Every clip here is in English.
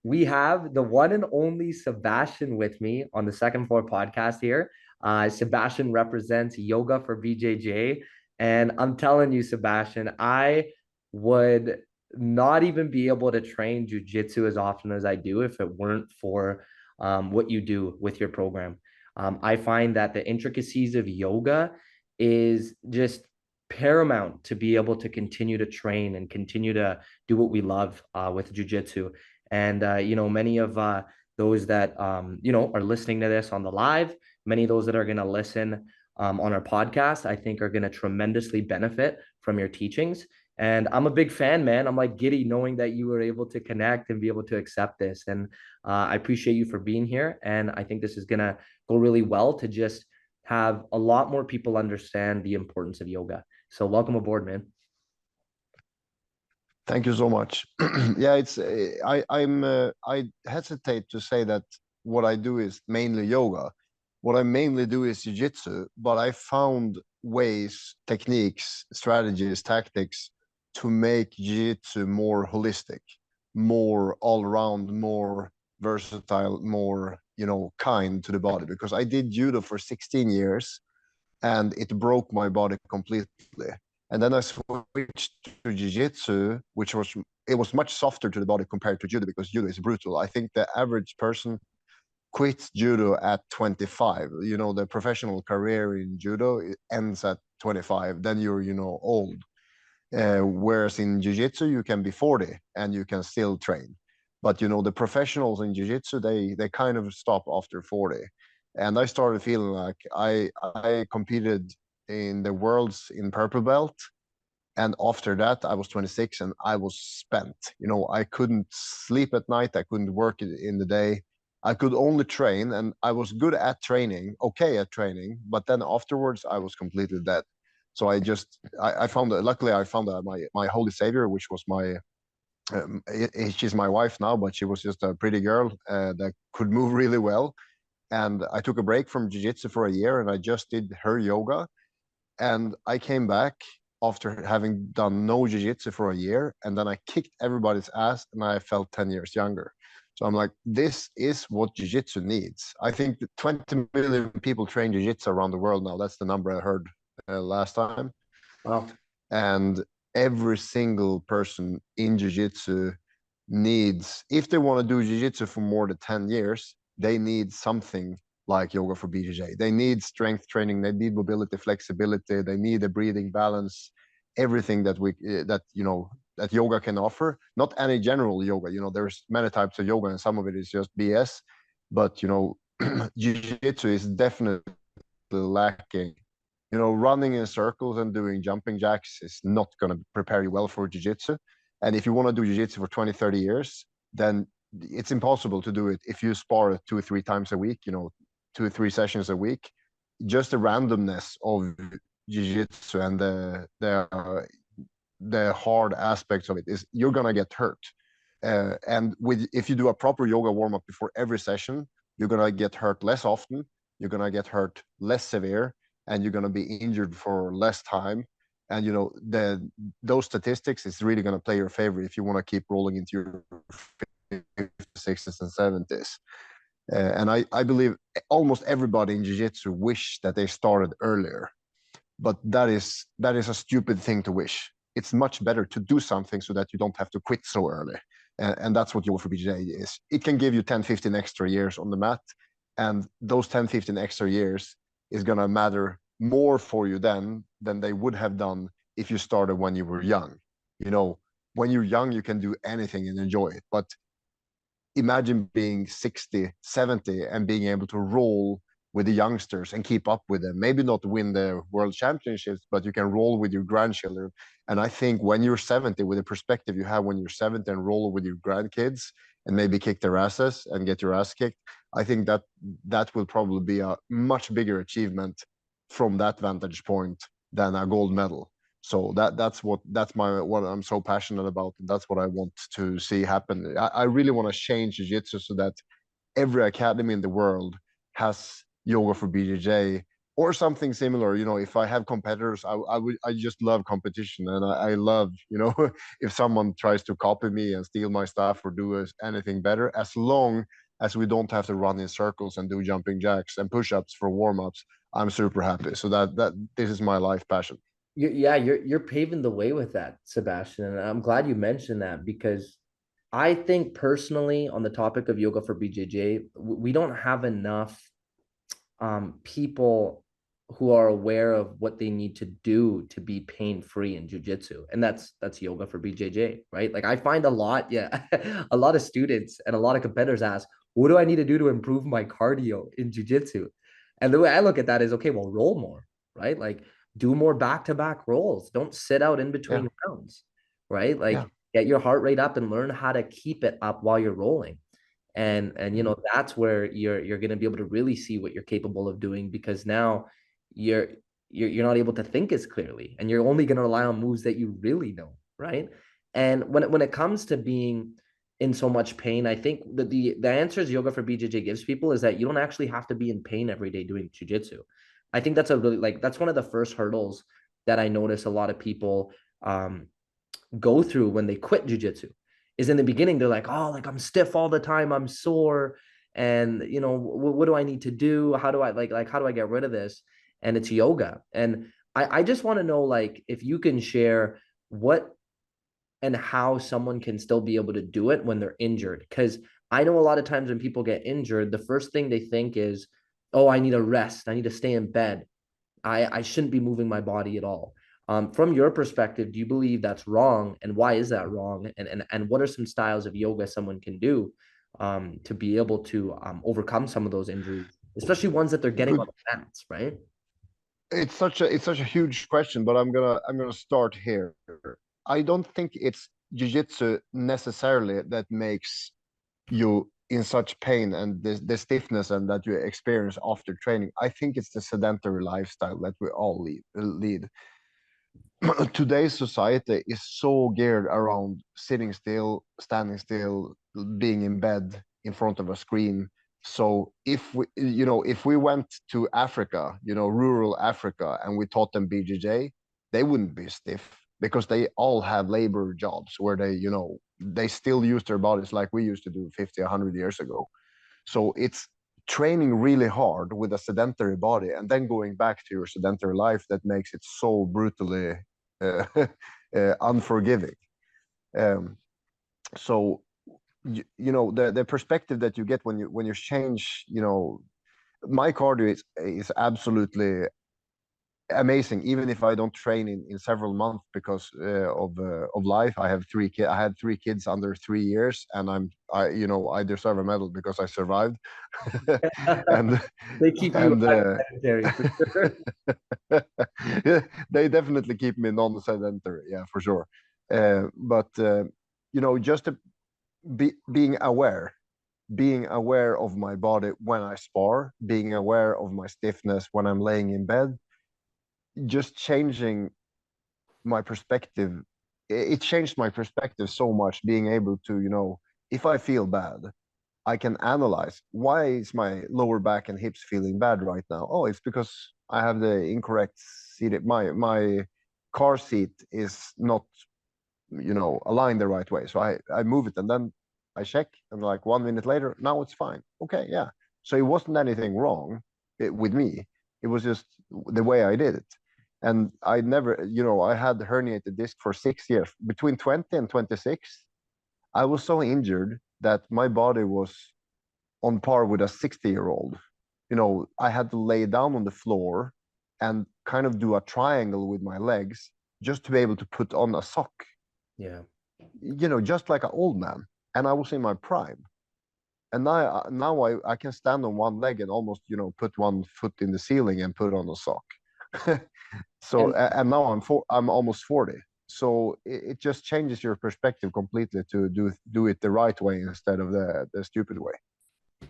we have the one and only Sebastian with me on the Second Floor podcast here. Sebastian represents yoga for BJJ. And I'm telling you, Sebastian, I would not even be able to train jujitsu as often as I do if it weren't for what you do with your program. I find that the intricacies of yoga is just paramount to be able to continue to train and continue to do what we love with jujitsu. And many of those that are listening to this on the live, many of those that are going to listen on our podcast, I think are going to tremendously benefit from your teachings. And I'm a big fan, man. I'm like giddy knowing that you were able to connect and be able to accept this. And I appreciate you for being here. And I think this is going to go really well to just have a lot more people understand the importance of yoga. So welcome aboard, man. Thank you so much. Yeah, it's I hesitate to say that what I do is mainly yoga. What I mainly do is jiu-jitsu, but I found ways, techniques, strategies, tactics to make jiu-jitsu more holistic, more all-around, more versatile, more, kind to the body. Because I did judo for 16 years and it broke my body completely. And then I switched to jiu-jitsu, which was much softer to the body compared to judo, because judo is brutal. I think the average person quits judo at 25. The professional career in judo ends at 25. Then you're, old. Whereas in jiu-jitsu, you can be 40 and you can still train. But, the professionals in jiu-jitsu, they kind of stop after 40. And I started feeling like I competed in the worlds in purple belt, and after that I was 26 and I was spent. I couldn't sleep at night, I couldn't work in the day, I could only train, and I was good at training, okay at training, but then afterwards I was completely dead. So I found that, luckily I found that my holy savior, which was she's my wife now, but she was just a pretty girl that could move really well. And I took a break from jiu-jitsu for a year and I just did her yoga. And I came back after having done no jiu-jitsu for a year, and then I kicked everybody's ass and I felt 10 years younger. So I'm like, this is what jiu-jitsu needs. I think that 20 million people train jiu-jitsu around the world now. That's the number I heard last time. Wow. And every single person in jiu-jitsu needs, if they want to do jiu-jitsu for more than 10 years, they need something like yoga for BJJ. They need strength training, they need mobility, flexibility, they need a breathing balance, everything that that yoga can offer. Not any general yoga. There's many types of yoga and some of it is just BS. But jiu-jitsu is definitely lacking. Running in circles and doing jumping jacks is not going to prepare you well for jiu-jitsu. And if you want to do jiu-jitsu for 20, 30 years, then it's impossible to do it if you spar 2 or 3 times a week, 2 or 3 sessions a week. Just the randomness of jiu-jitsu and the hard aspects of it is you're gonna get hurt. And if you do a proper yoga warm-up before every session, you're gonna get hurt less often, you're gonna get hurt less severe, and you're gonna be injured for less time. And those statistics is really gonna play your favor if you want to keep rolling into your 60s and 70s. And I believe almost everybody in jiu-jitsu wish that they started earlier, but that is a stupid thing to wish. It's much better to do something so that you don't have to quit so early. And that's what yoga for BJJ is. It can give you 10, 15 extra years on the mat, and those 10, 15 extra years is going to matter more for you then than they would have done if you started when you were young. When you're young, you can do anything and enjoy it. But imagine being 60, 70 and being able to roll with the youngsters and keep up with them. Maybe not win the world championships, but you can roll with your grandchildren. And I think when you're 70, with the perspective you have when you're 70 and roll with your grandkids and maybe kick their asses and get your ass kicked, I think that will probably be a much bigger achievement from that vantage point than a gold medal. So that's what I'm so passionate about. And that's what I want to see happen. I really want to change jiu-jitsu so that every academy in the world has yoga for BJJ or something similar. If I have competitors, I just love competition, and I love, if someone tries to copy me and steal my stuff or do anything better, as long as we don't have to run in circles and do jumping jacks and push-ups for warm-ups, I'm super happy. So that this is my life passion. You're paving the way with that, Sebastian. And I'm glad you mentioned that because I think personally on the topic of yoga for BJJ, we don't have enough people who are aware of what they need to do to be pain free in jujitsu, and that's yoga for BJJ, right? Like I find a lot, yeah, a lot of students and a lot of competitors ask, "What do I need to do to improve my cardio in jujitsu?" And the way I look at that is, okay, well, roll more, right? Like do more back to back rolls. Don't sit out in Yeah, between rounds, right? yeah. Like get your heart rate up and learn how to keep it up while you're rolling, and Mhm. that's where you're going to be able to really see what you're capable of doing, because now you're you're not able to think as clearly, and you're only going to rely on moves that you really know, right? And when it comes to being in so much pain, I think that the answers yoga for BJJ gives people is that you don't actually have to be in pain every day doing jujitsu. I think that's a really, like, that's one of the first hurdles that I notice a lot of people go through when they quit jujitsu. Is in the beginning they're like, oh, like I'm stiff all the time, I'm sore, and what do I need to do? How do I like how do I get rid of this? And it's yoga. And I just want to know, like, if you can share what and how someone can still be able to do it when they're injured. Because I know a lot of times when people get injured, the first thing they think is, oh, I need a rest, I need to stay in bed, I shouldn't be moving my body at all. From your perspective, do you believe that's wrong, and why is that wrong? And what are some styles of yoga someone can do to be able to overcome some of those injuries, especially ones that they're getting on Good. the mats, right? It's such a huge question, but I'm gonna start here. I don't think it's jiu-jitsu necessarily that makes you in such pain and the stiffness and that you experience after training. I think it's the sedentary lifestyle that we all lead. Today's society is so geared around sitting still, standing still, being in bed in front of a screen. So if we went to Africa, rural Africa, and we taught them BJJ, they wouldn't be stiff because they all have labor jobs where they still use their bodies like we used to do 50, 100 years ago. So it's training really hard with a sedentary body and then going back to your sedentary life that makes it so brutally uh, unforgiving. Um, so the perspective that you get when you change, my cardio is absolutely amazing, even if I don't train in several months because of life. I had 3 kids under 3 years, and I deserve a medal because I survived. and They keep you and sedentary for sure. yeah, they definitely keep me non-sedentary, yeah, for sure. But just to being aware of my body when I spar, being aware of my stiffness when I'm laying in bed, just changing my perspective. It changed my perspective so much, being able to, if I feel bad, I can analyze why is my lower back and hips feeling bad right now. Oh, it's because I have the incorrect seat. My car seat is not, aligned the right way. So I move it, and then I check, and like 1 minute later, now it's fine. Okay, yeah. So it wasn't anything wrong with me. It was just the way I did it. And I never, I had herniated disc for 6 years. Between 20 and 26, I was so injured that my body was on par with a 60-year-old. I had to lay down on the floor and kind of do a triangle with my legs just to be able to put on a sock, Yeah. just like an old man. And I was in my prime. And now I can stand on one leg and almost, put one foot in the ceiling and put on a sock. So, And and now I'm almost 40. So it just changes your perspective completely to do it the right way instead of the stupid way.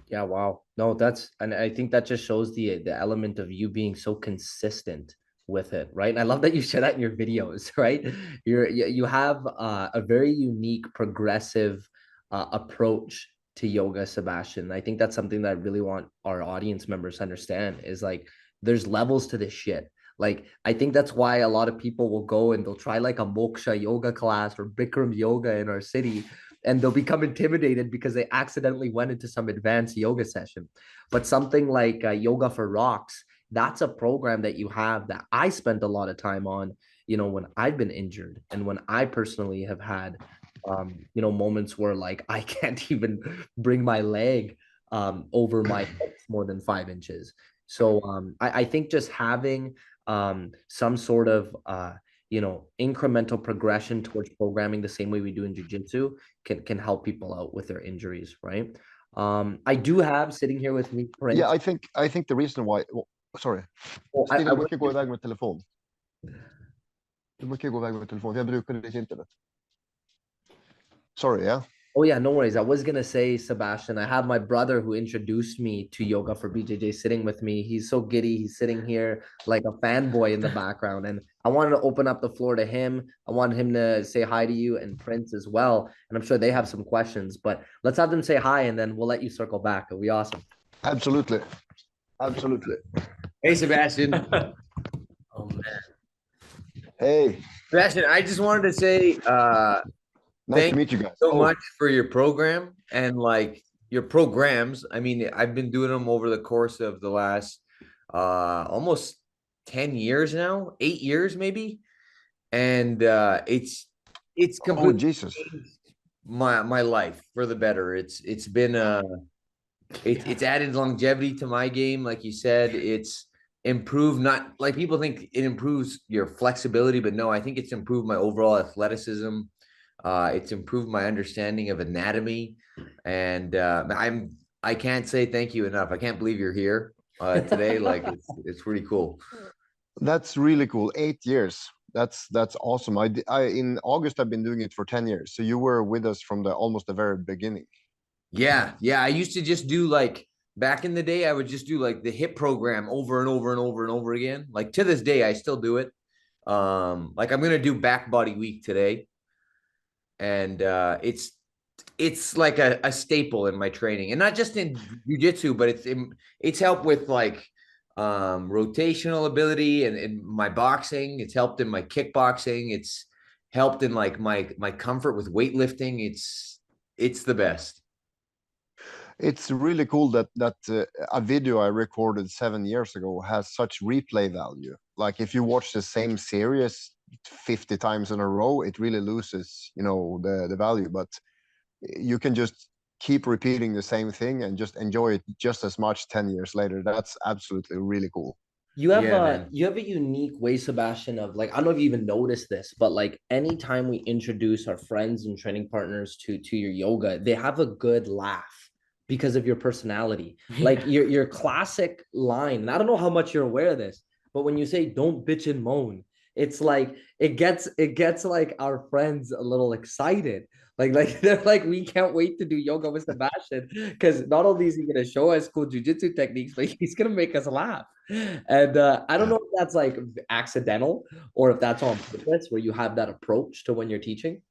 yeah, wow. No, and I think that just shows the element of you being so consistent with it, right? And I love that you share that in your videos, right? You have a very unique, progressive approach to yoga, Sebastian. I think that's something that I really want our audience members to understand is like there's levels to this shit. Like, I think that's why a lot of people will go and they'll try like a moksha yoga class or Bikram yoga in our city, and they'll become intimidated because they accidentally went into some advanced yoga session. But something like Yoga for Rocks, that's a program that you have that I spent a lot of time on, when I've been injured and when I personally have had, moments where like I can't even bring my leg over my hips more than 5 inches. So I think just having some sort of incremental progression towards programming the same way we do in jujitsu can help people out with their injuries, right? I do have sitting here with me Prince. Yeah, I think the reason why. Sorry. Oh, Steven, du brukar gå iväg med telefon. Jag brukar ditt internet. Sorry, yeah. Oh yeah, no worries. I was gonna say, Sebastian, I have my brother who introduced me to yoga for BJJ sitting with me. He's so giddy. He's sitting here like a fanboy in the background. And I wanted to open up the floor to him. I wanted him to say hi to you and Prince as well. And I'm sure they have some questions, but let's have them say hi and then we'll let you circle back. It'll be awesome. Absolutely. Hey, Sebastian. Oh man. Hey. Sebastian, I just wanted to say Nice to meet you guys. so much for your program and like your programs. I mean, I've been doing them over the course of the last almost 10 years now, 8 years maybe. And it's completely Jesus. changed my life for the better. It's been it's added longevity to my game, like you said. It's improved, not like people think it improves your flexibility, but no, I think it's improved my overall athleticism. It's improved my understanding of anatomy, and I can't say thank you enough. I can't believe you're here today. Like it's pretty cool. That's really cool. 8 years. That's awesome. I in August I've been doing it for 10 years. So you were with us from almost the very beginning. Yeah. I used to just do like back in the day, I would just do like the hip program over and over and over and over again. Like to this day, I still do it. Like I'm gonna do back body week today, and it's like a staple in my training, and not just in jiu-jitsu, but it's helped with like rotational ability and in my boxing. It's helped in my kickboxing. It's helped in like my comfort with weightlifting. It's the best. It's really cool that a video I recorded 7 years ago has such replay value. Like if you watch the same series 50 times in a row, it really loses, the value. But you can just keep repeating the same thing and just enjoy it just as much 10 years later. That's absolutely really cool. You have Yeah, you have a unique way, Sebastian, of like, I don't know if you even noticed this, but like anytime we introduce our friends and training partners to your yoga, they have a good laugh because of your personality. Like your classic line, and I don't know how much you're aware of this, but when you say don't bitch and moan, it's like it gets like our friends a little excited. Like they're like, we can't wait to do yoga with Sebastian because not only is he gonna show us cool jujitsu techniques, but he's gonna make us laugh. And I don't know if that's like accidental or if that's on purpose, where you have that approach to when you're teaching.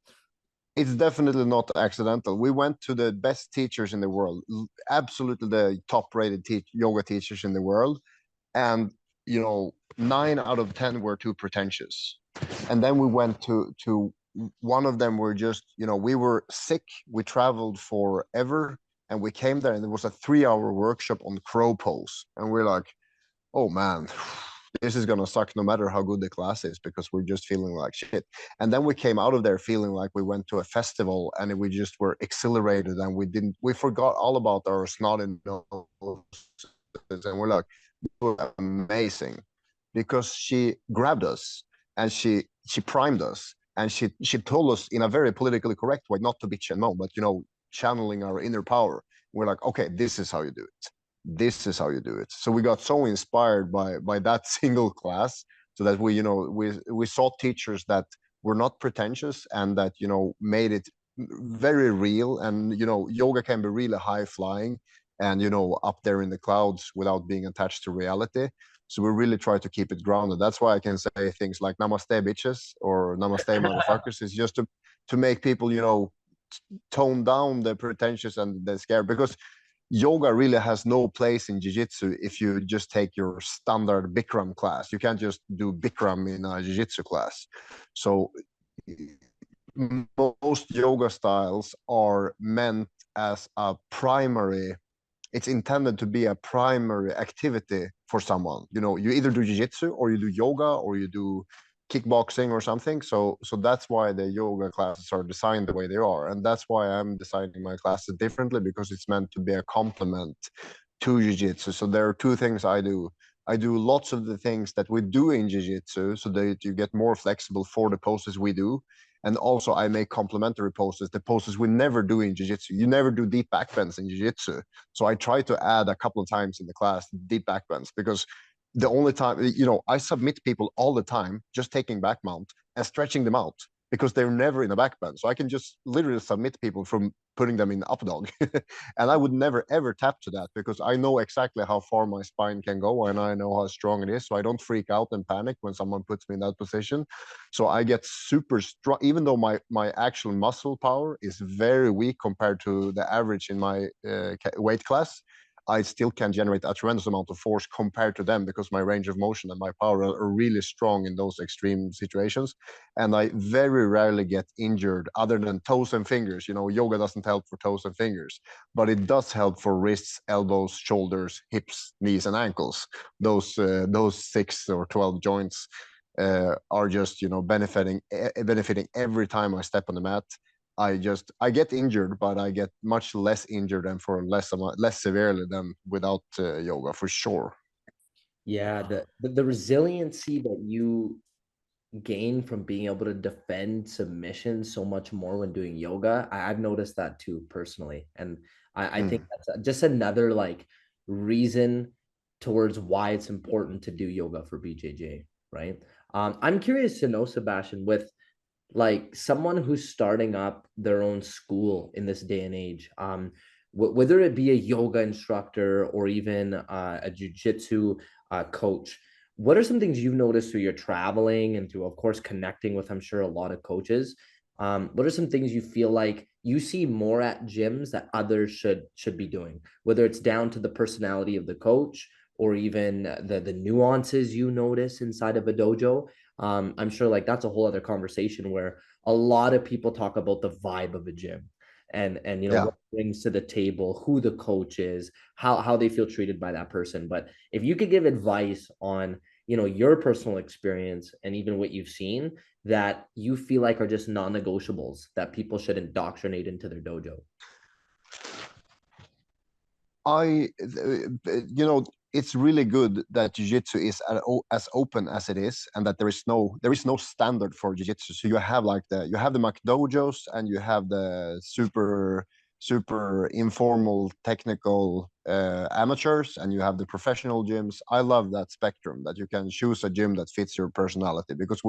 It's definitely not accidental. We went to the best teachers in the world, absolutely the top-rated yoga teachers in the world, and 9 out of 10 were too pretentious. And then we went to one of them. Were just we were sick. We traveled forever, and we came there, and there was a 3-hour workshop on crow pose, and we're like, oh man, this is gonna suck no matter how good the class is, because we're just feeling like shit. And then we came out of there feeling like we went to a festival, and we just were exhilarated, and we forgot all about our snotty noses, and we're like, amazing, because she grabbed us and she primed us, and she told us in a very politically correct way not to bitch and moan, but channeling our inner power. We're like, okay, this is how you do it. This is how you do it. So we got so inspired by that single class, so that we saw teachers that were not pretentious and that made it very real. And yoga can be really high flying and up there in the clouds without being attached to reality. So we really try to keep it grounded. That's why I can say things like namaste bitches or namaste motherfuckers. Is just to make people tone down the pretentious and the scare, because yoga really has no place in jiu-jitsu if you just take your standard Bikram class. You can't just do Bikram in a jiu-jitsu class. So most yoga styles are meant as a primary, it's intended to be a primary activity for someone. You know, you either do jiu-jitsu or you do yoga or you do kickboxing or something. So that's why the yoga classes are designed the way they are. And that's why I'm designing my classes differently, because it's meant to be a complement to jiu-jitsu. So there are two things I do. I do lots of the things that we do in jiu-jitsu so that you get more flexible for the poses we do. And also I make complementary poses, the poses we never do in jiu-jitsu. You never do deep back bends in jiu-jitsu. So I try to add a couple of times in the class deep back bends, because the only time, you know, I submit people all the time just taking back mount and stretching them out, because they're never in a back bend. So I can just literally submit people from putting them in up dog. And I would never ever tap to that, because I know exactly how far my spine can go and I know how strong it is. So I don't freak out and panic when someone puts me in that position. So I get super strong, even though my actual muscle power is very weak compared to the average in my weight class. I still can generate a tremendous amount of force compared to them, because my range of motion and my power are really strong in those extreme situations. And I very rarely get injured other than toes and fingers. You know, yoga doesn't help for toes and fingers, but it does help for wrists, elbows, shoulders, hips, knees, and ankles. Those 6 or 12 joints are just, you know, benefiting every time I step on the mat. I get injured, but I get much less injured and for less severely than without yoga, for sure. Yeah, the resiliency that you gain from being able to defend submission so much more when doing yoga. I've noticed that too personally. And I think that's just another like reason towards why it's important to do yoga for BJJ, right? I'm curious to know, Sebastian, with like someone who's starting up their own school in this day and age, whether it be a yoga instructor or even a jujitsu coach, what are some things you've noticed through your traveling and through, of course, connecting with, I'm sure, a lot of coaches? What are some things you feel like you see more at gyms that others should be doing, whether it's down to the personality of the coach or even the nuances you notice inside of a dojo? I'm sure like that's a whole other conversation where a lot of people talk about the vibe of a gym and you know Yeah. what it brings to the table, who the coach is, how they feel treated by that person. But if you could give advice on, you know, your personal experience and even what you've seen that you feel like are just non-negotiables that people should indoctrinate into their dojo. You know, it's really good that jiu-jitsu is as open as it is, and that there is no standard for jiu-jitsu. So you have like you have the McDojos and you have the super informal technical amateurs, and you have the professional gyms. I love that spectrum, that you can choose a gym that fits your personality, because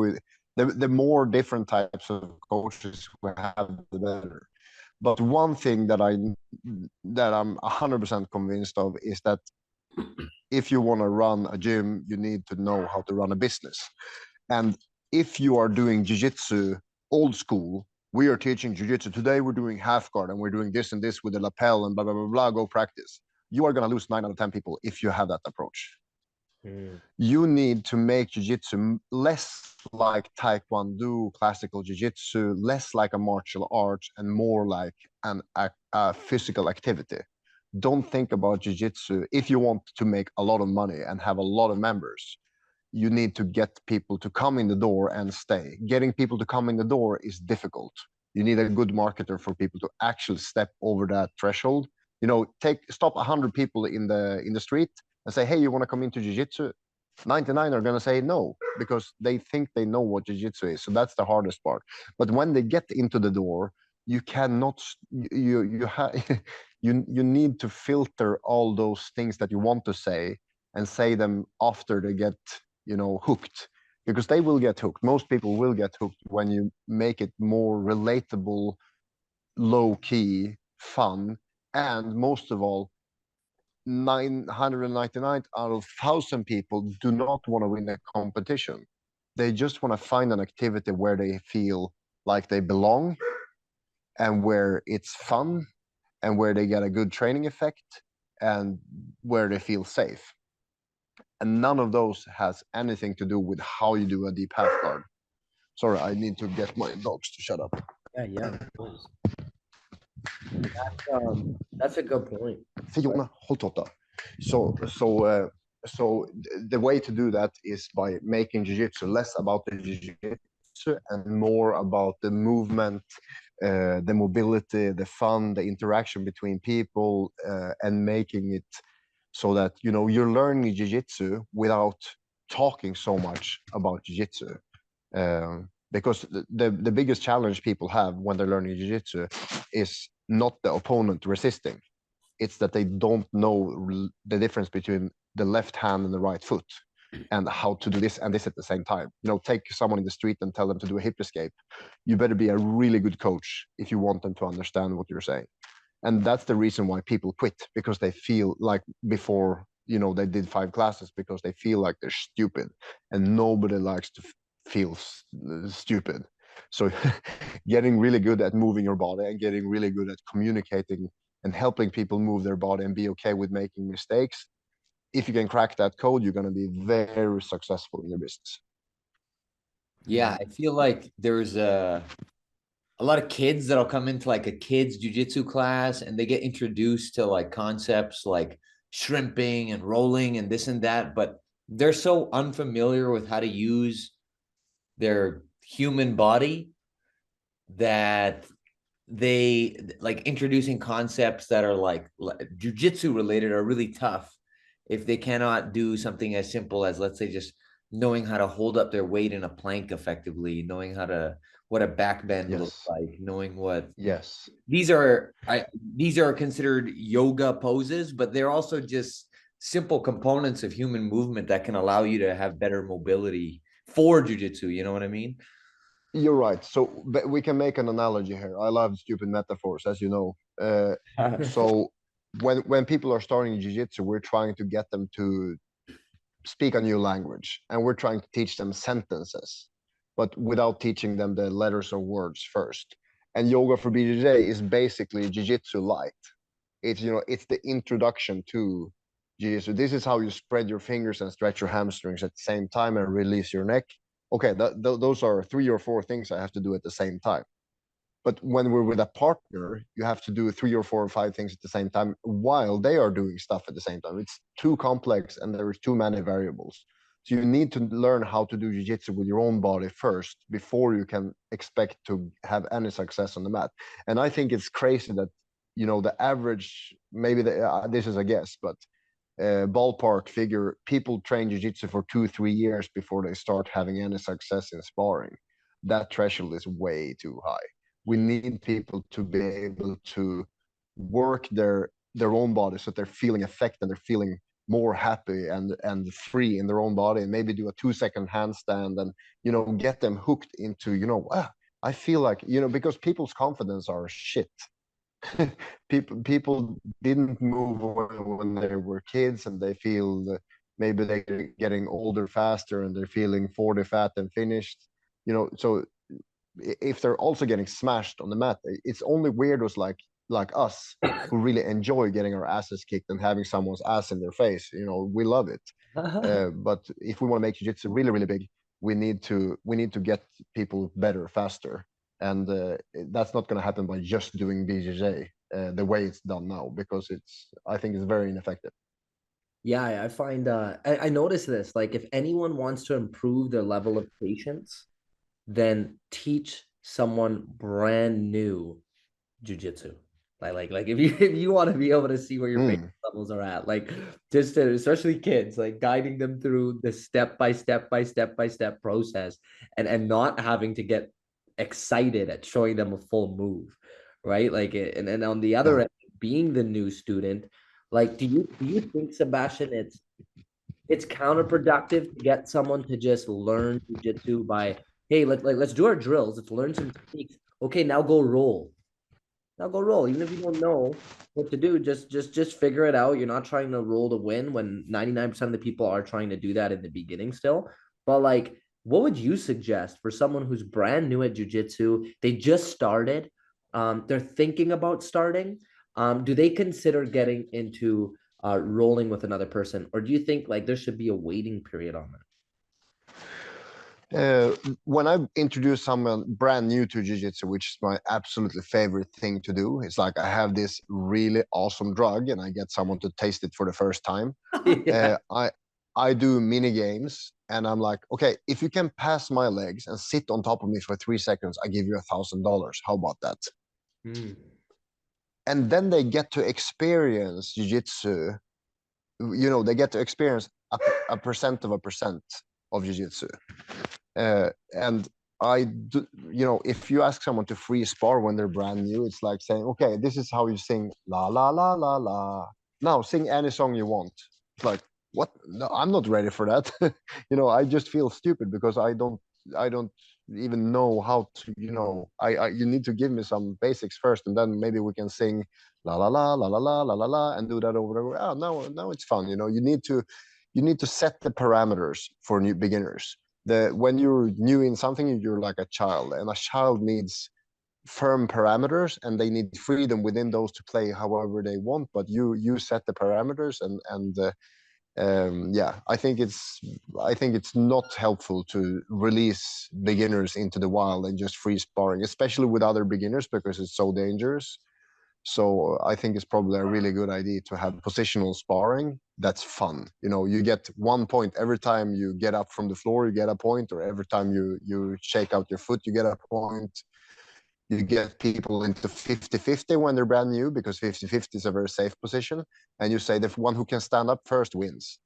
the more different types of coaches we have, the better. But one thing that I'm 100% convinced of is that if you want to run a gym, you need to know how to run a business. And if you are doing jiu-jitsu old school, we are teaching jiu-jitsu today, we're doing half guard and we're doing this and this with the lapel and blah blah blah blah, go practice. You are going to lose 9 out of 10 people if you have that approach. You need to make jiu-jitsu less like taekwondo, classical jiu-jitsu, less like a martial art, and more like a physical activity. Don't think about jiu-jitsu. If you want to make a lot of money and have a lot of members, you need to get people to come in the door and stay. Getting people to come in the door is difficult. You need a good marketer for people to actually step over that threshold. You know, stop 100 people in the street and say, hey, you want to come into jiu-jitsu? 99 are going to say no, because they think they know what jiu-jitsu is. So that's the hardest part. But when they get into the door, you cannot, you have, you need to filter all those things that you want to say and say them after they get, you know, hooked, because they will get hooked. Most people will get hooked when you make it more relatable, low key, fun, and most of all, 999 out of 1,000 people do not want to win a competition. They just want to find an activity where they feel like they belong and where it's fun and where they get a good training effect and where they feel safe. And none of those has anything to do with how you do a deep half guard. Sorry, I need to get my dogs to shut up. Yeah, of course. That's a good point. Fiona, hold on. So the way to do that is by making jiu-jitsu less about the jiu-jitsu and more about the movement, the mobility, the fun, the interaction between people, and making it so that you're learning jiu-jitsu without talking so much about jiu-jitsu. Because the biggest challenge people have when they're learning jiu-jitsu is not the opponent resisting. It's that they don't know the difference between the left hand and the right foot and how to do this and this at the same time. Take someone in the street and tell them to do a hip escape. You better be a really good coach if you want them to understand what you're saying. And that's the reason why people quit, because they feel like before, they did 5 classes because they feel like they're stupid, and nobody likes to feel stupid. So getting really good at moving your body and getting really good at communicating and helping people move their body and be okay with making mistakes. If you can crack that code, you're going to be very successful in your business. Yeah, I feel like there's a lot of kids that'll come into like a kids jujitsu class and they get introduced to like concepts like shrimping and rolling and this and that, but they're so unfamiliar with how to use their human body that they like introducing concepts that are like jujitsu related are really tough if they cannot do something as simple as, let's say, just knowing how to hold up their weight in a plank effectively, knowing how to what a back bend looks like, knowing what these are considered yoga poses, but they're also just simple components of human movement that can allow you to have better mobility for jiu-jitsu. You know what I mean? You're right. So we can make an analogy here. I love stupid metaphors, as you know. So when people are starting jiu-jitsu, we're trying to get them to speak a new language, and we're trying to teach them sentences, but without teaching them the letters or words first. And yoga for BJJ is basically jiu-jitsu light. It's the introduction to jiu-jitsu. This is how you spread your fingers and stretch your hamstrings at the same time and release your neck. Okay, those are 3 or 4 things I have to do at the same time. But when we're with a partner, you have to do 3 or 4 or 5 things at the same time while they are doing stuff at the same time. It's too complex and there is too many variables. So you need to learn how to do jiu-jitsu with your own body first before you can expect to have any success on the mat. And I think it's crazy that, the average, maybe this is a guess, but ballpark figure, people train jiu-jitsu for 2-3 years before they start having any success in sparring. That threshold is way too high. We need people to be able to work their own body so they're feeling effect and they're feeling more happy and free in their own body, and maybe do a 2-second handstand and get them hooked into I feel like because people's confidence are shit. people didn't move when they were kids, and they feel that maybe they're getting older faster and they're feeling 40 fat and finished. So if they're also getting smashed on the mat, it's only weirdos like us who really enjoy getting our asses kicked and having someone's ass in their face. We love it. But if we want to make jiu-jitsu really, really big, we need to get people better faster. And that's not going to happen by just doing BJJ the way it's done now, because I think it's very ineffective. Yeah, I find I notice this. Like, if anyone wants to improve their level of patience, then teach someone brand new jujitsu. Like if you want to be able to see where your patience levels are at, like especially kids, like guiding them through the step by step process, and not having to get excited at showing them a full move, right? Like, and on the other end, being the new student, like, do you think, Sebastian, it's counterproductive to get someone to just learn jujitsu by, hey, let's do our drills, let's learn some techniques. Okay, now go roll. Now go roll. Even if you don't know what to do, just figure it out. You're not trying to roll to win when 99% of the people are trying to do that in the beginning still. But like, what would you suggest for someone who's brand new at jujitsu? They just started. They're thinking about starting. Do they consider getting into rolling with another person, or do you think like there should be a waiting period on that? When I introduce someone brand new to jiu-jitsu, which is my absolutely favorite thing to do, it's like I have this really awesome drug and I get someone to taste it for the first time. Yeah. I do mini games and I'm like, okay, if you can pass my legs and sit on top of me for 3 seconds, I give you $1,000. How about that? Mm. And then they get to experience jiu-jitsu. You know, they get to experience a percent of a percent of jiu-jitsu. And I do, you know, if you ask someone to free spar when they're brand new, it's like saying, okay, this is how you sing la la la la la. Now sing any song you want. It's like, what? No, I'm not ready for that. You know, I just feel stupid because I don't even know how to, you know, you need to give me some basics first, and then maybe we can sing la la la la la la la la la and do that over and over. Oh, now it's fun. You know, you need to set the parameters for new beginners. When you're new in something, you're like a child, and a child needs firm parameters, and they need freedom within those to play however they want. But you set the parameters, and yeah, I think it's not helpful to release beginners into the wild and just free sparring, especially with other beginners, because it's so dangerous. So I think it's probably a really good idea to have positional sparring. That's fun. You know, you get 1 point every time you get up from the floor, you get a point, or every time you shake out your foot, you get a point. You get people into 50-50 when they're brand new, because 50-50 is a very safe position. And you say the one who can stand up first wins,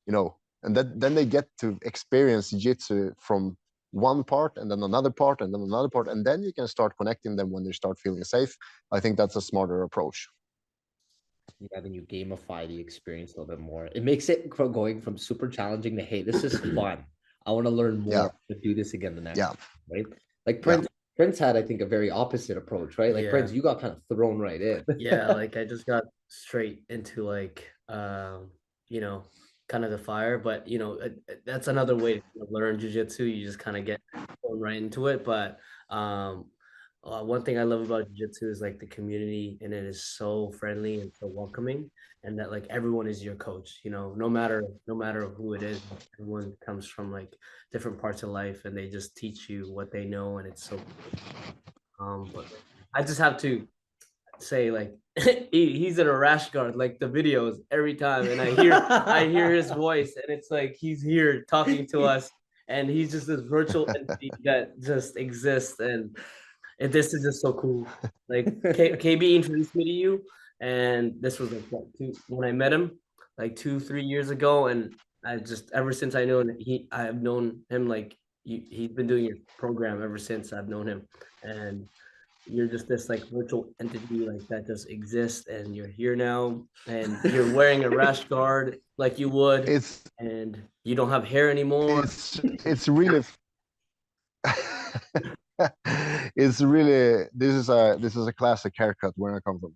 you know, and then they get to experience jiu-jitsu from one part and then another part and then another part, and then you can start connecting them when they start feeling safe. I think that's a smarter approach. Yeah, then you gamify the experience a little bit more. It makes it going from super challenging to, hey, this is fun. I want to learn Yeah, more to do this again the next yeah, time, right? Like yeah. Prince had, I think, a very opposite approach, right? Like Yeah. Prince, you got kind of thrown right in. Yeah, like I just got straight into like you know, kind of the fire, but you know, that's another way to learn jujitsu. You just kind of get thrown right into it. But one thing I love about jujitsu is like the community, and it is so friendly and so welcoming, and that like everyone is your coach. You know, no matter who it is, everyone comes from like different parts of life, and they just teach you what they know, and it's so. But I just have to say like he's in a rash guard like the videos every time, and I hear his voice, and it's like he's here talking to us, and he's just this virtual entity that just exists, and this is just so cool. Like KB introduced me to you, and this was like when I met him like 2-3 years ago, and I just ever since I've known him like he's been doing your program ever since I've known him, and you're just this like virtual entity like that just exists, and you're here now, and you're wearing a rash guard like you would, It's and you don't have hair anymore. it's really it's really, this is a classic haircut where I come from.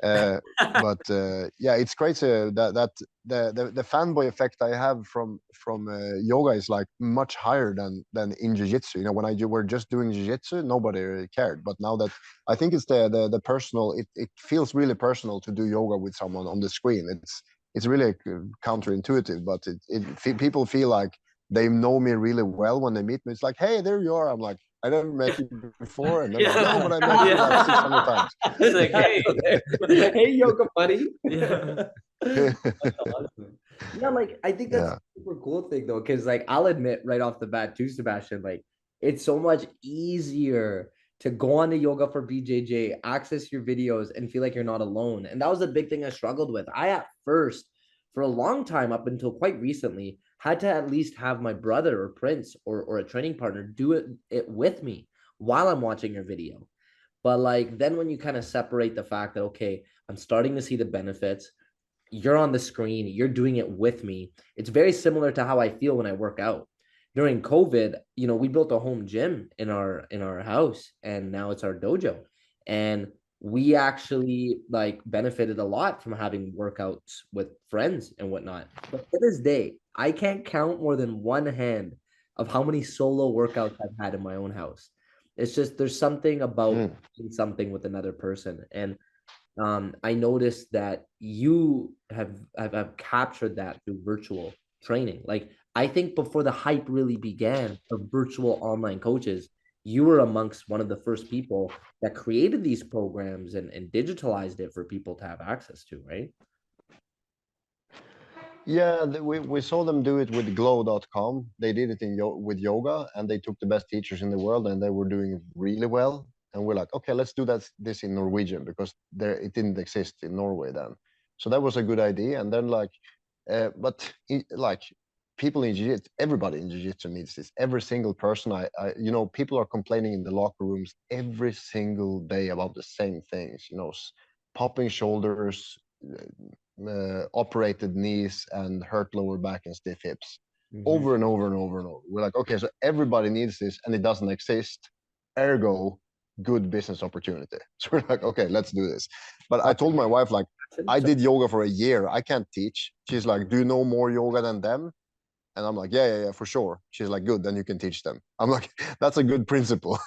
But yeah, it's crazy that the fanboy effect I have from yoga is like much higher than in jiu-jitsu. You know, when were just doing jiu-jitsu, nobody really cared. But now that I think it's the personal, it feels really personal to do yoga with someone on the screen. It's really counterintuitive, but people feel like they know me really well when they meet me. It's like, hey, there you are. I'm like, I never met you before, and they're like, no, but I met you like 600 times. It's like, hey, hey, yoga buddy. yeah. That's awesome. Yeah, like I think that's Yeah. a super cool thing though, because like I'll admit right off the bat too, Sebastian, like it's so much easier to go on to yoga for BJJ, access your videos, and feel like you're not alone. And that was a big thing I struggled with. I at first, for a long time, up until quite recently, had to at least have my brother or Prince or a training partner do it with me while I'm watching your video. But like then when you kind of separate the fact that, okay, I'm starting to see the benefits, you're on the screen, you're doing it with me. It's very similar to how I feel when I work out. During COVID, you know, we built a home gym in our house, and now it's our dojo. And we actually like benefited a lot from having workouts with friends and whatnot. But to this day, I can't count more than one hand of how many solo workouts I've had in my own house. It's just there's something about Mm. doing something with another person. And I noticed that you have captured that through virtual training. Like, I think before the hype really began of virtual online coaches, you were amongst one of the first people that created these programs and digitalized it for people to have access to, right? Yeah, we saw them do it with glow.com. They did it with yoga, and they took the best teachers in the world, and they were doing it really well. And we're like, okay, let's do this in Norwegian, because it didn't exist in Norway then. So that was a good idea. And then like people in jiu-jitsu, everybody in jiu-jitsu needs this. Every single person, people are complaining in the locker rooms every single day about the same things, popping shoulders, operated knees, and hurt lower back and stiff hips, over and over and over and over. We're like, okay, so everybody needs this and it doesn't exist. Ergo, good business opportunity. So we're like, okay, let's do this. But I told my wife, like, I did yoga for a year. I can't teach. She's like, do you know more yoga than them? And I'm like, yeah, for sure. She's like, good, then you can teach them. I'm like, that's a good principle.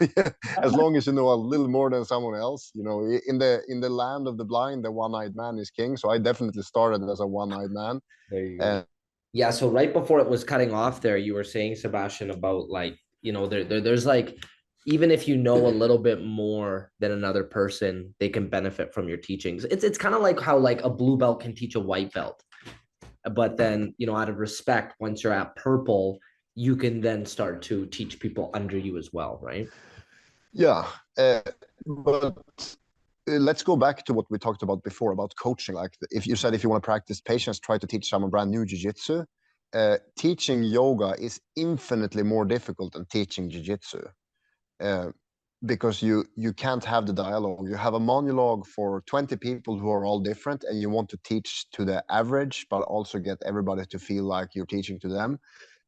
As long as you know a little more than someone else. In the land of the blind, the one-eyed man is king. So I definitely started as a one-eyed man. There you go. Yeah, so right before it was cutting off there, you were saying, Sebastian, about like, there's like, even if you know a little bit more than another person, they can benefit from your teachings. It's kind of like how like a blue belt can teach a white belt. But then, out of respect, once you're at purple, you can then start to teach people under you as well, right? Yeah. But let's go back to what we talked about before about coaching. Like, if you want to practice patience, try to teach someone brand new jiu-jitsu. Teaching yoga is infinitely more difficult than teaching jiu-jitsu. Because you can't have the dialogue. You have a monologue for 20 people who are all different, and you want to teach to the average, but also get everybody to feel like you're teaching to them.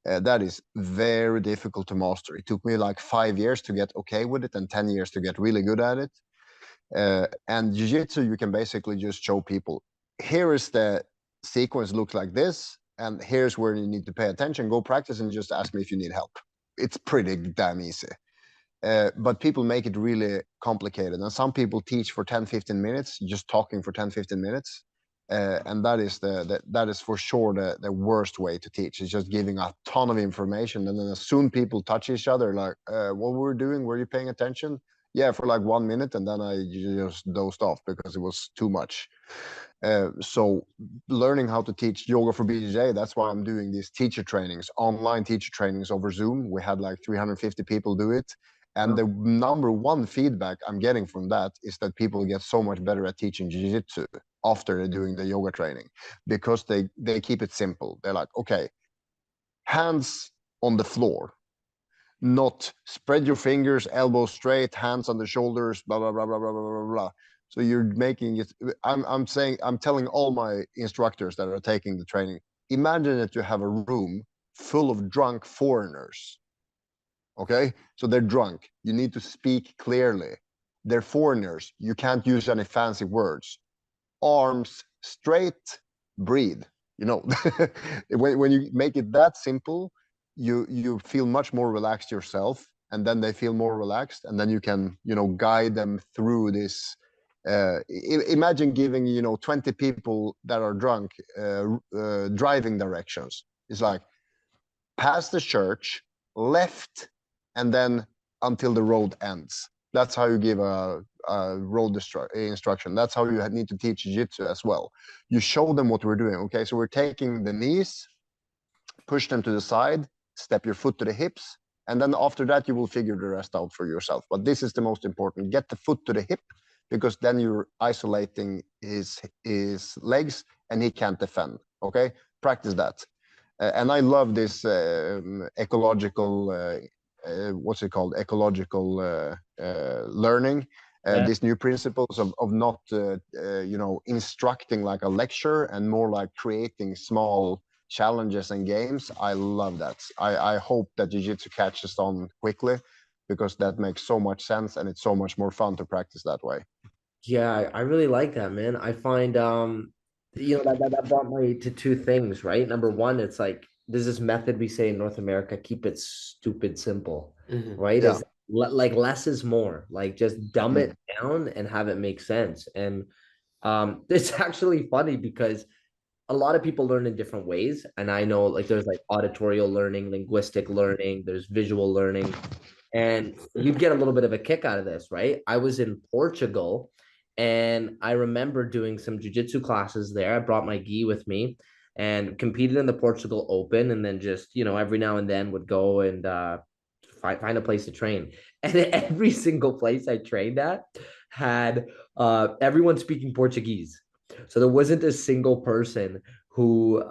That is very difficult to master. It took me like 5 years to get okay with it and 10 years to get really good at it. And jiu-jitsu, you can basically just show people, here is the sequence, looks like this, and here's where you need to pay attention. Go practice and just ask me if you need help. It's pretty damn easy. But people make it really complicated. And some people teach for 10-15 minutes, just talking for 10-15 minutes. And that is for sure the worst way to teach. It's just giving a ton of information. And then as soon people touch each other, like, what were we doing? Were you paying attention? Yeah, for like 1 minute. And then I just dozed off because it was too much. So learning how to teach yoga for BJJ, that's why I'm doing these teacher trainings, online teacher trainings over Zoom. We had like 350 people do it. And the number one feedback I'm getting from that is that people get so much better at teaching jiu-jitsu after they're doing the yoga training, because they keep it simple. They're like, okay, hands on the floor, not spread your fingers, elbows straight, hands on the shoulders, blah, blah, blah, blah, blah, blah, blah, blah. So you're making it, I'm telling all my instructors that are taking the training, imagine that you have a room full of drunk foreigners. Okay, so they're drunk. You need to speak clearly. They're foreigners. You can't use any fancy words. Arms straight, breathe. When you make it that simple, you feel much more relaxed yourself, and then they feel more relaxed, and then you can guide them through this. Imagine giving 20 people that are drunk driving directions. It's like, past the church, left, and then until the road ends. That's how you give a road instruction. That's how you need to teach jiu-jitsu as well. You show them what we're doing. Okay, so we're taking the knees, push them to the side, step your foot to the hips, and then after that you will figure the rest out for yourself. But this is the most important. Get the foot to the hip, because then you're isolating his legs and he can't defend. Okay, practice that. And I love this ecological what's it called? Ecological learning. These new principles of not instructing like a lecture, and more like creating small challenges and games. I love that. I hope that jiu-jitsu catches on quickly, because that makes so much sense, and it's so much more fun to practice that way. Yeah, I really like that, man. I find that brought me to two things, right? Number one, it's like there's this method we say in North America, keep it stupid simple, right? Yeah. like less is more. Like just dumb it down and have it make sense. And it's actually funny because a lot of people learn in different ways. And I know like there's like auditorial learning, linguistic learning, there's visual learning, and you'd get a little bit of a kick out of this, right? I was in Portugal and I remember doing some jujitsu classes there. I brought my gi with me and competed in the Portugal Open, and then just, every now and then would go and find a place to train. And every single place I trained at had everyone speaking Portuguese. So there wasn't a single person who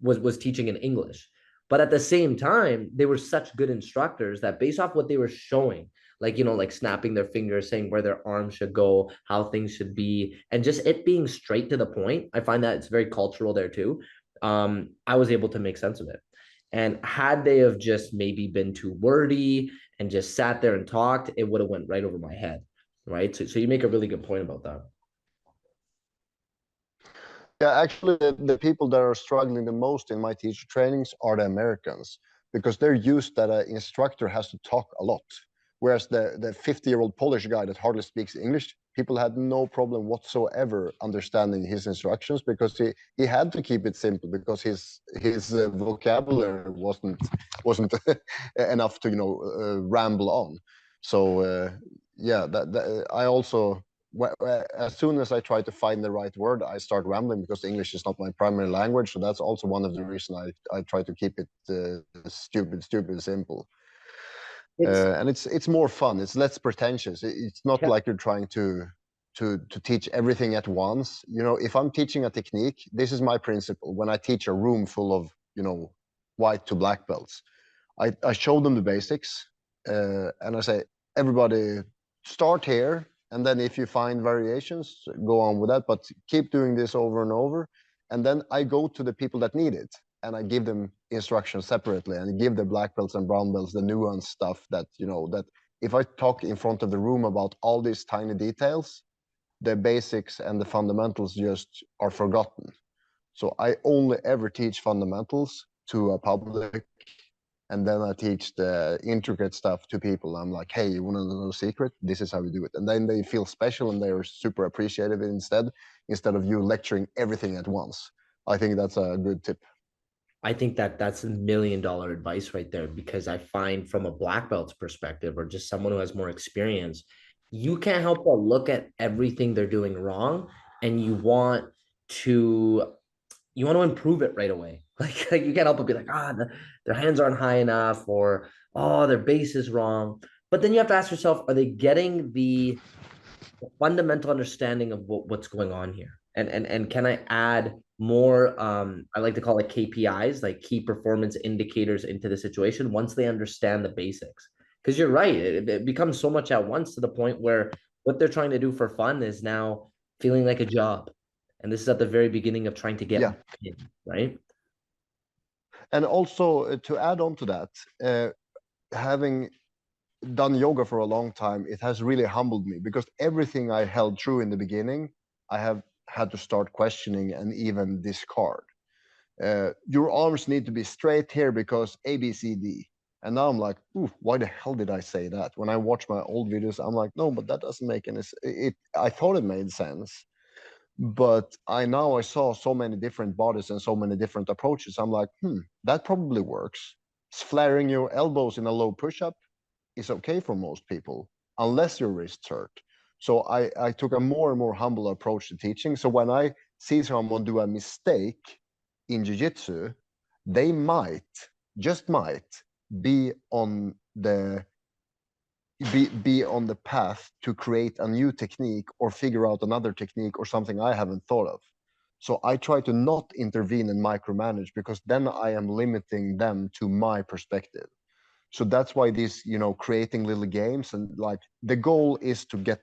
was teaching in English. But at the same time, they were such good instructors that based off what they were showing, like, like snapping their fingers, saying where their arms should go, how things should be, and just it being straight to the point, I find that it's very cultural there too. I was able to make sense of it. And had they have just maybe been too wordy and just sat there and talked, it would have went right over my head, right? So you make a really good point about that. Yeah, actually, the people that are struggling the most in my teacher trainings are the Americans, because they're used that an instructor has to talk a lot. Whereas the 50-year-old Polish guy that hardly speaks English, people had no problem whatsoever understanding his instructions, because he had to keep it simple, because his vocabulary wasn't enough to ramble on. So yeah, I also, as soon as I try to find the right word, I start rambling, because English is not my primary language. So that's also one of the reasons I try to keep it stupid simple. And it's more fun. It's less pretentious. It's not like you're trying to teach everything at once. If I'm teaching a technique, this is my principle. When I teach a room full of white to black belts, I show them the basics, and I say, everybody start here, and then if you find variations, go on with that, but keep doing this over and over. And then I go to the people that need it, and I give them instructions separately, and give the black belts and brown belts the nuanced stuff that, that if I talk in front of the room about all these tiny details, the basics and the fundamentals just are forgotten. So I only ever teach fundamentals to a public, and then I teach the intricate stuff to people. I'm like, hey, you want to know a secret? This is how you do it. And then they feel special, and they're super appreciative instead of you lecturing everything at once. I think that's a good tip. I think that's $1 million advice right there, because I find from a black belt's perspective, or just someone who has more experience, you can't help but look at everything they're doing wrong, and you want to improve it right away. Like you can't help but be like, their hands aren't high enough, or their base is wrong. But then you have to ask yourself, are they getting the fundamental understanding of what's going on here? And can I add more, I like to call it KPIs, like key performance indicators, into the situation once they understand the basics? Because you're right, it becomes so much at once, to the point where what they're trying to do for fun is now feeling like a job. And this is at the very beginning of trying to get in, right? And also to add on to that, having done yoga for a long time, it has really humbled me, because everything I held true in the beginning, I have had to start questioning and even discard. Your arms need to be straight here because A, B, C, D. And now I'm like, ooh, why the hell did I say that? When I watch my old videos, I'm like, no, but that doesn't make any sense. I thought it made sense, but I saw so many different bodies and so many different approaches. I'm like, that probably works. Flaring your elbows in a low push-up is okay for most people, unless your wrists hurt. So I took a more and more humble approach to teaching. So when I see someone do a mistake in jiu-jitsu, they just might be on the path to create a new technique, or figure out another technique, or something I haven't thought of. So I try to not intervene and micromanage, because then I am limiting them to my perspective. So that's why these, creating little games, and like the goal is to get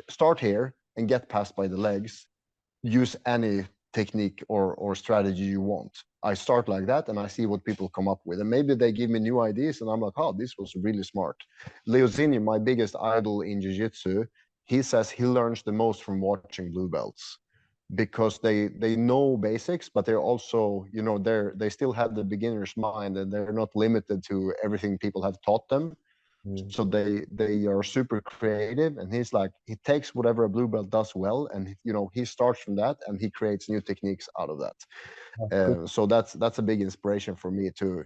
start here and get passed by the legs, use any technique or strategy you want. I start like that, and I see what people come up with, and maybe they give me new ideas, and I'm like, oh, this was really smart. Leo Zini, my biggest idol in jiu-jitsu, he says he learns the most from watching blue belts, because they know basics, but they're also, they still have the beginner's mind, and they're not limited to everything people have taught them. Mm. So they are super creative, and he's like, he takes whatever a blue belt does well, and he starts from that and he creates new techniques out of that. Good. So that's a big inspiration for me to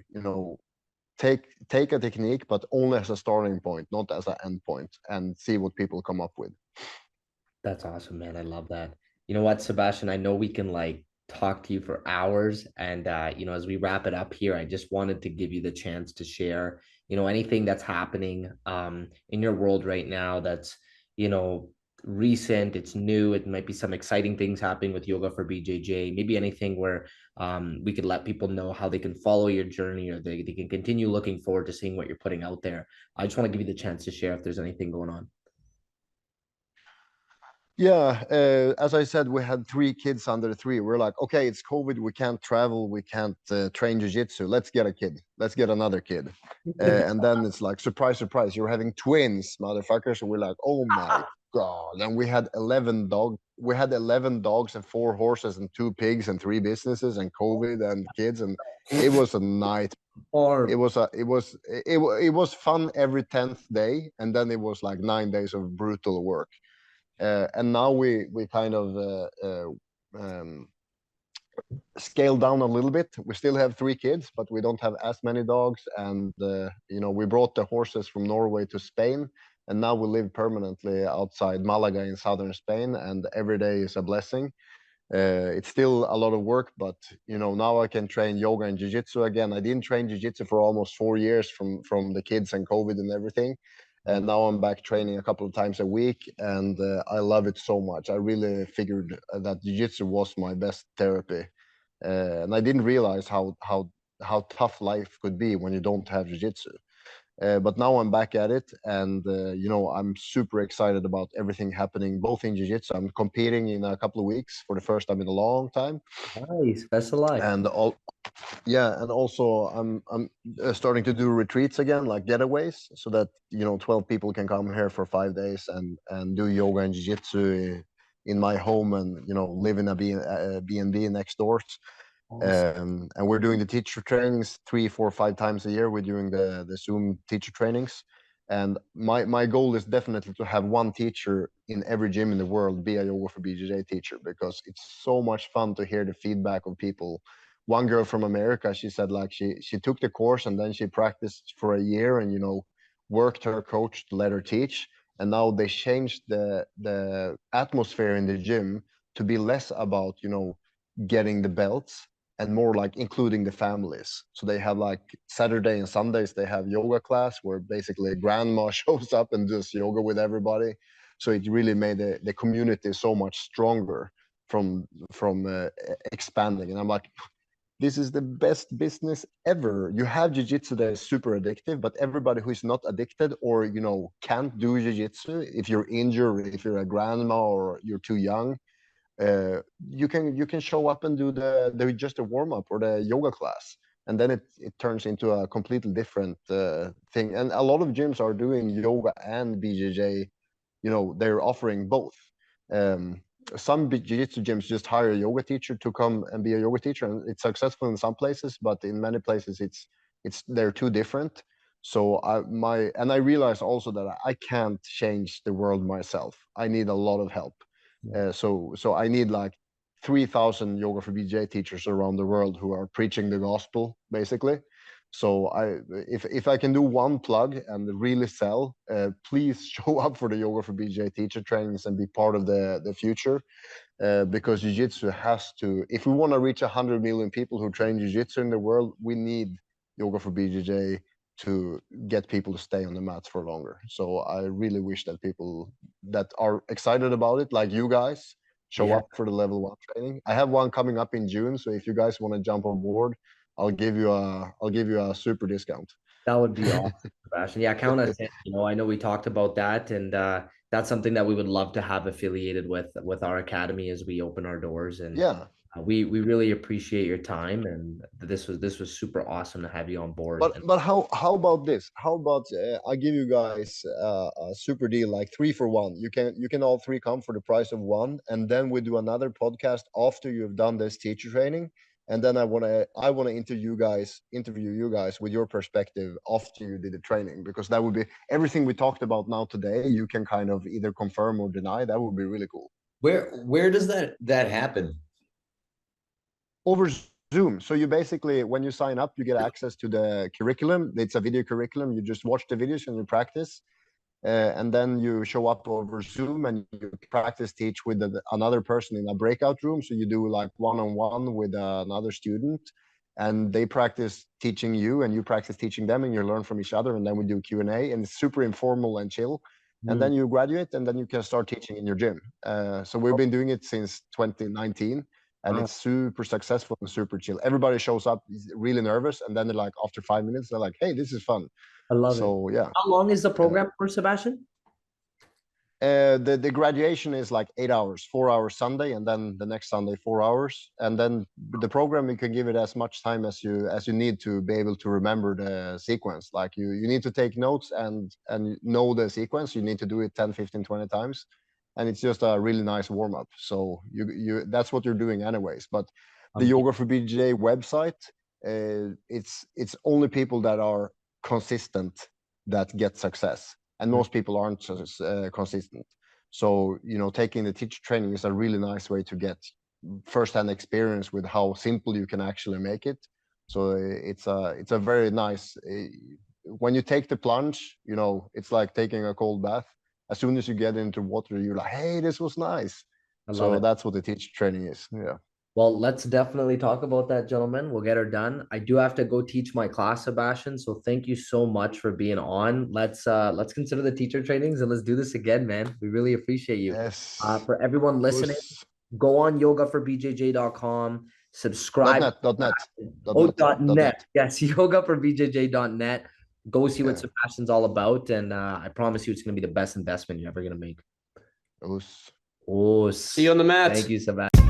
take a technique, but only as a starting point, not as an end point, and see what people come up with. That's awesome, man. I love that. You know what, Sebastian? I know we can like talk to you for hours. And as we wrap it up here, I just wanted to give you the chance to share, anything that's happening in your world right now that's, you know, recent, it's new. It might be some exciting things happening with Yoga for BJJ, maybe anything where we could let people know how they can follow your journey or they can continue looking forward to seeing what you're putting out there. I just want to give you the chance to share if there's anything going on. Yeah, as I said, we had 3 kids under 3. We're like, okay, it's COVID, we can't travel, we can't train jiu-jitsu. Let's get a kid. Let's get another kid. And then it's like, surprise, surprise, you're having twins, motherfuckers. So we're like, oh my God. And we had 11 dogs. We had 11 dogs and 4 horses and 2 pigs and 3 businesses and COVID and kids. And it was a night. Or It was fun every 10th day. And then it was like 9 days of brutal work. And now we kind of scaled down a little bit. We still have 3 kids, but we don't have as many dogs. And we brought the horses from Norway to Spain, and now we live permanently outside Malaga in southern Spain. And every day is a blessing. It's still a lot of work, but now I can train yoga and jiu-jitsu again. I didn't train jiu-jitsu for almost 4 years from the kids and COVID and everything. And now I'm back training a couple of times a week, and I love it so much. I really figured that jiu-jitsu was my best therapy, and I didn't realize how tough life could be when you don't have jiu-jitsu. But now I'm back at it, and I'm super excited about everything happening, both in jiu-jitsu. I'm competing in a couple of weeks for the first time in a long time, nice, best of luck. and also I'm starting to do retreats again, like getaways, so that 12 people can come here for 5 days and do yoga and jiu-jitsu in my home, and live in a B&B next door. Awesome. And we're doing the teacher trainings 3, 4, 5 times a year. We're doing the Zoom teacher trainings, and my goal is definitely to have one teacher in every gym in the world be a yoga for BJJ teacher, because it's so much fun to hear the feedback of people. One girl from America, she said like she took the course and then she practiced for a year and worked her coach to let her teach, and now they changed the atmosphere in the gym to be less about getting the belts and more like including the families. So they have like Saturday and Sundays, they have yoga class where basically grandma shows up and does yoga with everybody. So it really made the community so much stronger from expanding. And I'm like, this is the best business ever. You have jiu-jitsu that is super addictive, but everybody who is not addicted or can't do jiu-jitsu, if you're injured, if you're a grandma or you're too young, you can show up and do the just a warm-up or the yoga class, and then it turns into a completely different thing. And a lot of gyms are doing yoga and BJJ. They're offering both. Some jiu-jitsu gyms just hire a yoga teacher to come and be a yoga teacher, and it's successful in some places, but in many places they're too different. So I realize also that I can't change the world myself. I need a lot of help. So I need like 3,000 yoga for BJJ teachers around the world who are preaching the gospel, basically. So if I can do one plug and really sell, please show up for the yoga for BJJ teacher trainings and be part of the future, because jiu-jitsu has to. If we want to reach 100 million people who train jiu-jitsu in the world, we need yoga for BJJ to get people to stay on the mats for longer. So I really wish that people that are excited about it, like you guys, show Yeah. up for the level 1 training. I have one coming up in June, so if you guys want to jump on board, I'll give you a super discount. That would be awesome, Sebastian. Yeah, count us in. I know we talked about that, and that's something that we would love to have affiliated with our academy as we open our doors. And Yeah, we really appreciate your time, and this was super awesome to have you on board. And but how about this? How about I give you guys a super deal, like 3 for 1. You can all 3 come for the price of 1, and then we do another podcast after you've done this teacher training, And then I wanna interview you guys with your perspective after you did the training, because that would be everything we talked about now today. You can kind of either confirm or deny. That would be really cool. Where does that happen? Over Zoom. So you basically, when you sign up, you get access to the curriculum. It's a video curriculum. You just watch the videos and you practice. And then you show up over Zoom and you practice teach with another person in a breakout room. So you do like one-on-one with another student, and they practice teaching you and you practice teaching them, and you learn from each other. And then we do Q&A, and it's super informal and chill. And then you graduate, and then you can start teaching in your gym. So we've been doing it since 2019. And it's super successful and super chill. Everybody shows up, is really nervous, and then they're like, after 5 minutes, they're like, "Hey, this is fun." I love it. So yeah. How long is the program for, Sebastian? The graduation is like 8 hours, 4 hours Sunday, and then the next Sunday 4 hours. And then the program, you can give it as much time as you need to be able to remember the sequence. Like you need to take notes and know the sequence. You need to do it 10, 15, 20 times. And it's just a really nice warm-up. So you that's what you're doing anyways. But the Yoga for BJJ website, it's only people that are consistent that get success, and most people aren't consistent. So taking the teacher training is a really nice way to get first-hand experience with how simple you can actually make it. So it's a very nice, when you take the plunge, it's like taking a cold bath. As soon as you get into water, you're like, hey, this was nice. So that's what the teacher training is. Yeah. Well, let's definitely talk about that, gentlemen. We'll get her done. I do have to go teach my class, Sebastian. So thank you so much for being on. Let's consider the teacher trainings and let's do this again, man. We really appreciate you. Yes. For everyone listening, go on yogaforbjj.com, subscribe. .net. .net. Yes, yogaforbjj.net. Go see what Sebastian's all about, and I promise you it's going to be the best investment you're ever going to make. Us. See you on the mat. Thank you, Sebastian.